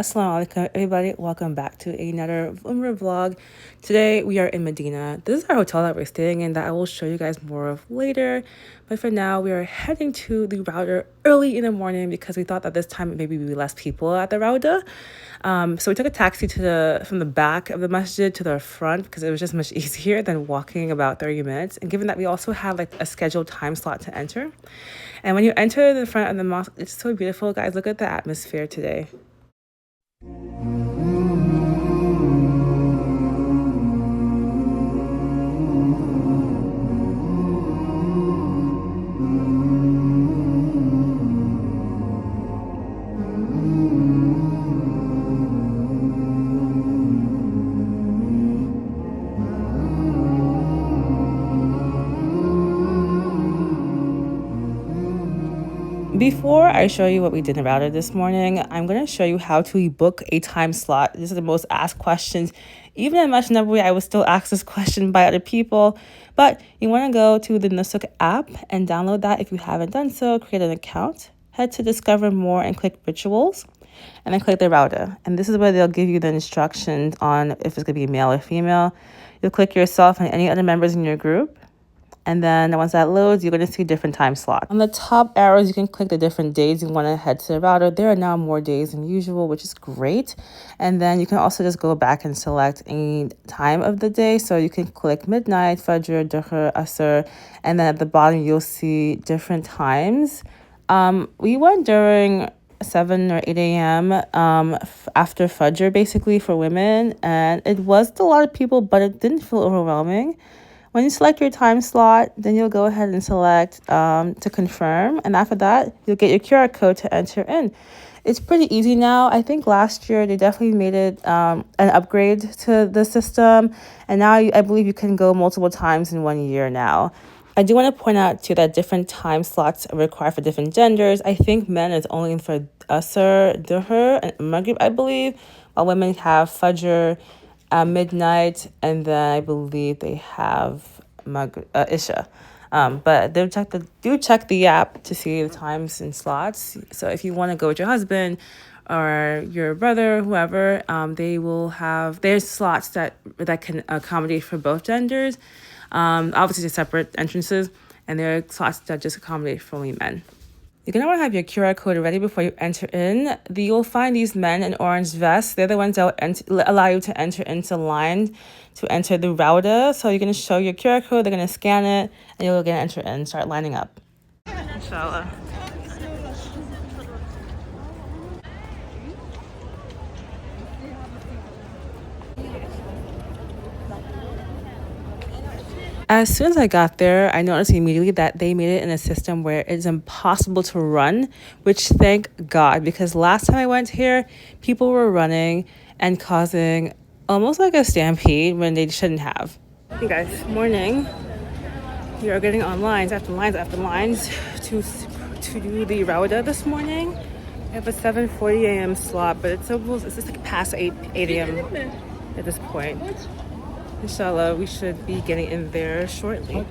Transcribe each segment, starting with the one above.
Assalamu alaikum everybody, welcome back to another Umrah vlog. Today we are in Medina. This is our hotel that we're staying in that I will show you guys more of later. But for now we are heading to the Rawdah early in the morning because we thought that this time maybe would be less people at the Rawdah. So we took a taxi from the back of the masjid to the front because it was just much easier than walking about 30 minutes. And given that we also have like a scheduled time slot to enter. And when you enter the front of the mosque, it's so beautiful, guys. Look at the atmosphere today. Before I show you what we did in Rawdah this morning, I'm going to show you how to book a time slot. This is the most asked questions. Even in Masjid Nabawi, I was still asked this question by other people. But you want to go to the Nusuk app and download that if you haven't done so. Create an account. Head to Discover More and click Rituals. And then click the Rawdah. And this is where they'll give you the instructions on if it's going to be male or female. You'll click yourself and any other members in your group. And then once that loads, you're going to see different time slots. On the top arrows, you can click the different days you want to head to the Rawdah. There are now more days than usual, which is great. And then you can also just go back and select any time of the day. So you can click midnight, Fajr, Dhuhr, Asr. And then at the bottom, you'll see different times. We went during 7 or 8 a.m. After Fajr, basically, for women. And it was a lot of people, but it didn't feel overwhelming. When you select your time slot, then you'll go ahead and select to confirm. And after that, you'll get your QR code to enter in. It's pretty easy now. I think last year they definitely made it an upgrade to the system. And now I believe you can go multiple times in 1 year now. I do want to point out too that different time slots are required for different genders. I think men is only for Asr, Dhuhr, and Maghrib, I believe, while women have Fajr, midnight, and then I believe they have Isha. But do check the app to see the times and slots. So if you want to go with your husband or your brother, whoever, they will have there's slots that can accommodate for both genders. Obviously, they're separate entrances, and there are slots that just accommodate for only men. You're going to want to have your QR code ready before you enter in. You'll find these men in orange vests. They're the ones that will allow you to enter into line to enter the Rawdah. So you're going to show your QR code. They're going to scan it, and you're going to enter in, start lining up. Inshallah. As soon as I got there, I noticed immediately that they made it in a system where it's impossible to run, which thank God, because last time I went here, people were running and causing almost like a stampede when they shouldn't have. Hey guys, morning. We are getting on lines after lines after lines to do the Rawdah this morning. We have a 7:40 a.m. slot, but it's just like past 8 a.m. at this point. Inshallah, we should be getting in there shortly.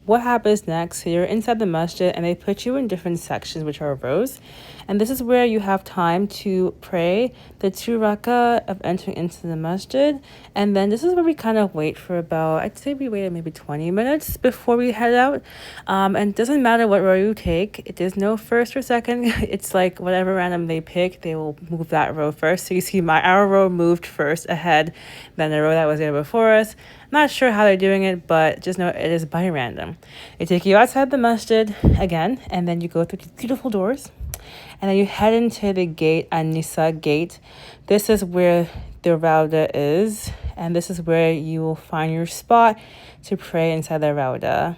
What happens next? So you're inside the masjid and they put you in different sections, which are rows. And this is where you have time to pray the 2 rakah of entering into the masjid. And then this is where we kind of wait for about, I'd say we waited maybe 20 minutes before we head out. And it doesn't matter what row you take. There's no first or second. It's like whatever random they pick, they will move that row first. So you see our row moved first ahead than the row that was there before us. Not sure how they're doing it, but just know it is by random. They take you outside the masjid again, and then you go through these beautiful doors. and then you head into the gate, An-Nisa gate. This is where the Rawdah is, and this is where you will find your spot to pray inside the Rawdah.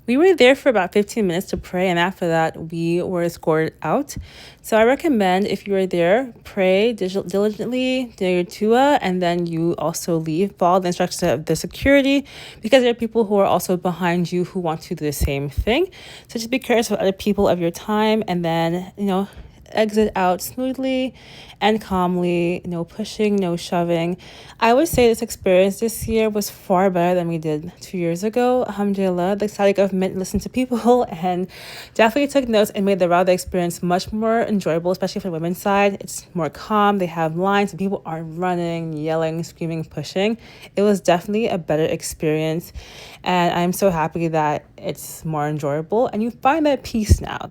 We were there for about 15 minutes to pray, and after that, we were escorted out. So I recommend, if you are there, pray diligently, do your tuah, and then you also leave. Follow the instructions of the security, because there are people who are also behind you who want to do the same thing. So just be curious of other people of your time, and then, exit out smoothly and calmly, no pushing, no shoving. I would say this experience this year was far better than we did 2 years ago. Alhamdulillah, the Saudi government listened to people and definitely took notes and made the Rawdah experience much more enjoyable, especially for the women's side. It's more calm, they have lines, and people aren't running, yelling, screaming, pushing. It was definitely a better experience, and I'm so happy that it's more enjoyable and you find that peace now.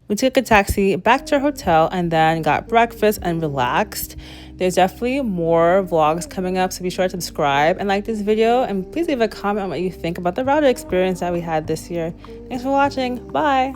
We took a taxi back to our hotel and then got breakfast and relaxed. There's definitely more vlogs coming up, so be sure to subscribe and like this video, and please leave a comment on what you think about the Rawdah experience that we had this year. Thanks for watching. Bye!